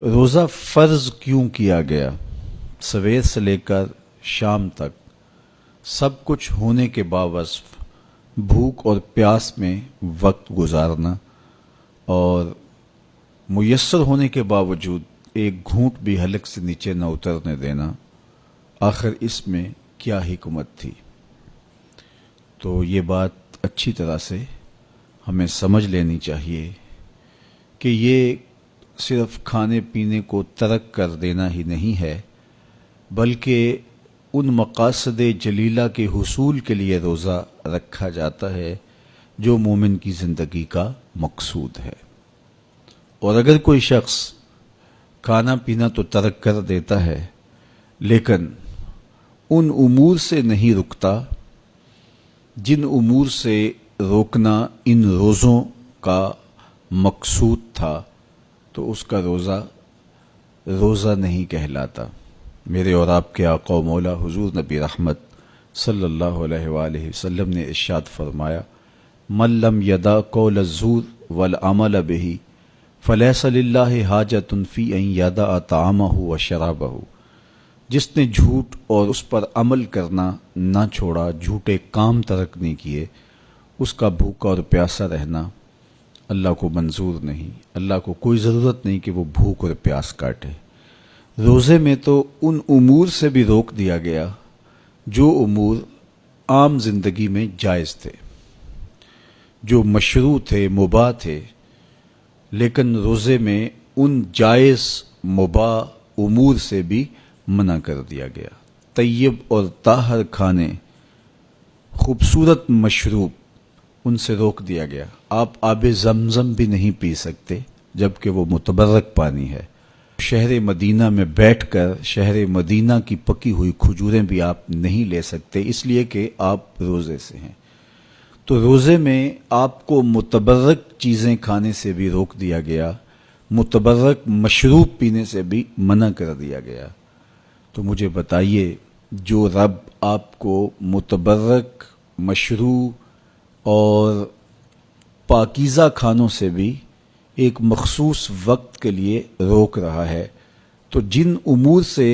रोज़ा फ़र्ज़ क्यों किया गया? सवेर से लेकर शाम तक सब कुछ होने के बावजूद भूख और प्यास में वक्त गुजारना और मुयस्सर होने के बावजूद एक घूंट भी हलक से नीचे न उतरने देना, आखिर इसमें क्या हिकमत थी? तो ये बात अच्छी तरह से हमें समझ लेनी चाहिए कि ये सिर्फ खाने पीने को तर्क कर देना ही नहीं है, बल्कि उन मकासद जलीला के हुसूल के लिए रोज़ा रखा जाता है जो मोमिन की ज़िंदगी का मकसूद है। और अगर कोई शख्स खाना पीना तो तर्क कर देता है लेकिन उन उमूर से नहीं रुकता जिन उमूर से रोकना इन रोज़ों का मकसूद था, तो उसका रोज़ा नहीं कहलाता। मेरे और आपके आका व मौला हुजूर नबी रहमत सल्लल्लाहु अलैहि वसल्लम ने इरशाद फरमाया, मन लम यदा कौल ज़ूर वल अमल बिही फलैसा लिल्लाहि हाजतुन फी अन यदा तामहु व शराबहु। जिसने झूठ और उस पर अमल करना ना छोड़ा, झूठे काम तर्क नहीं किए, उसका भूखा और प्यासा रहना अल्लाह को मंजूर नहीं। अल्लाह को कोई ज़रूरत नहीं कि वो भूख और प्यास काटे। रोज़े में तो उन उमूर से भी रोक दिया गया जो उमूर आम जिंदगी में जायज़ थे, जो मशरू थे, मुबाह थे, लेकिन रोज़े में उन जायज़ मुबाह उमूर से भी मना कर दिया गया। तय्यब और ताहर खाने, खूबसूरत मशरूब, उनसे रोक दिया गया। आप आबे ज़मज़म भी नहीं पी सकते जबकि वो मुतबर्रक पानी है। शहर मदीना में बैठकर शहर मदीना की पकी हुई खजूरें भी आप नहीं ले सकते, इसलिए कि आप रोज़े से हैं। तो रोज़े में आपको मुतबर्रक चीज़ें खाने से भी रोक दिया गया, मुतबर्रक मशरूब पीने से भी मना कर दिया गया। तो मुझे बताइए, जो रब आपको मुतबर्रक, मशरूब और पाकीज़ा खानों से भी एक मखसूस वक्त के लिए रोक रहा है, तो जिन उमूर से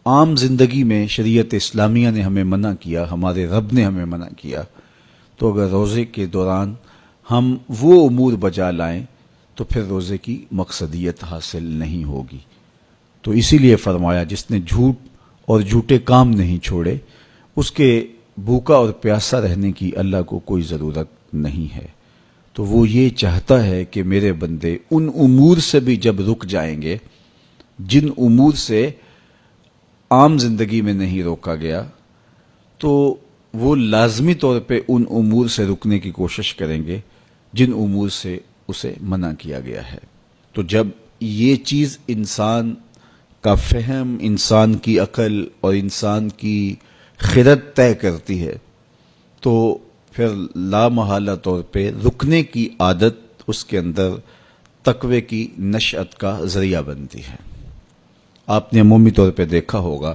आम जिंदगी में शरीयत इस्लामिया ने हमें मना किया, हमारे रब ने हमें मना किया, तो अगर रोज़े के दौरान हम वो उमूर बजा लाएं तो फिर रोज़े की मकसदियत हासिल नहीं होगी। तो इसीलिए फरमाया, जिसने झूठ और झूठे काम नहीं छोड़े, उसके भूखा और प्यासा रहने की अल्लाह को कोई ज़रूरत नहीं है। तो वो ये चाहता है कि मेरे बंदे उन उमूर से भी जब रुक जाएंगे जिन उमूर से आम जिंदगी में नहीं रोका गया, तो वो लाजमी तौर पे उन उमूर से रुकने की कोशिश करेंगे जिन उमूर से उसे मना किया गया है। तो जब ये चीज़ इंसान का फहम, इंसान की अकल और इंसान की खिरत तय करती है, तो फिर लामहला तौर पे रुकने की आदत उसके अंदर तकवे की नशअत का ज़रिया बनती है। आपने अमूमी तौर पे देखा होगा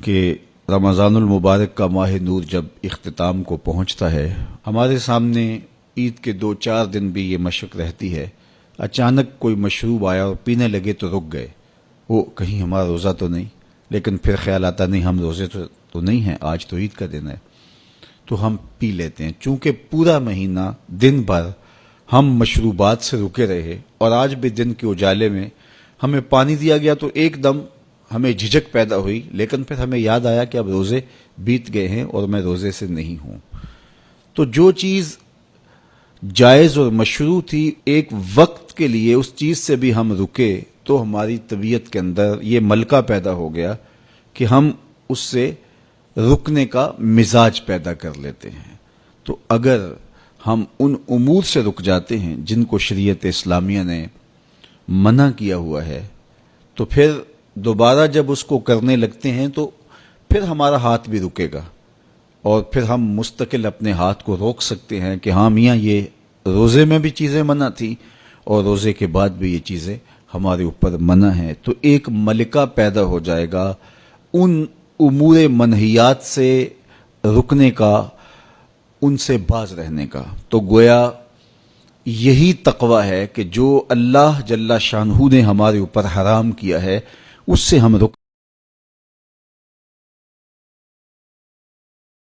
कि रमज़ानुल मुबारक का माह नूर जब इख्तिताम को पहुंचता है, हमारे सामने ईद के 2-4 दिन भी ये मशक रहती है, अचानक कोई मशरूब आया और पीने लगे तो रुक गए। वो कहीं हमारा रोज़ा तो नहीं, लेकिन फिर ख्याल आता नहीं हम रोज़े तो नहीं हैं, आज तो ईद का दिन है, तो हम पी लेते हैं। चूंकि पूरा महीना दिन भर हम मशरूबात से रुके रहे और आज भी दिन के उजाले में हमें पानी दिया गया तो एकदम हमें झिझक पैदा हुई, लेकिन फिर हमें याद आया कि अब रोज़े बीत गए हैं और मैं रोज़े से नहीं हूं। तो जो चीज़ जायज़ और मशरू थी, एक वक्त के लिए उस चीज़ से भी हम रुके, तो हमारी तबीयत के अंदर ये मलका पैदा हो गया कि हम उससे रुकने का मिजाज पैदा कर लेते हैं। तो अगर हम उन उमूर से रुक जाते हैं जिनको शरीयत इस्लामिया ने मना किया हुआ है, तो फिर दोबारा जब उसको करने लगते हैं तो फिर हमारा हाथ भी रुकेगा और फिर हम मुस्तकिल अपने हाथ को रोक सकते हैं कि हाँ मियाँ, ये रोज़े में भी चीज़ें मना थी और रोज़े के बाद भी ये चीज़ें हमारे ऊपर मना है। तो एक मलिका पैदा हो जाएगा उन उमूर मनहियात से रुकने का, उनसे बाज रहने का। तो गोया یہی تقوی ہے کہ جو اللہ جل شانہ نے ہمارے اوپر حرام کیا ہے اس سے ہم رک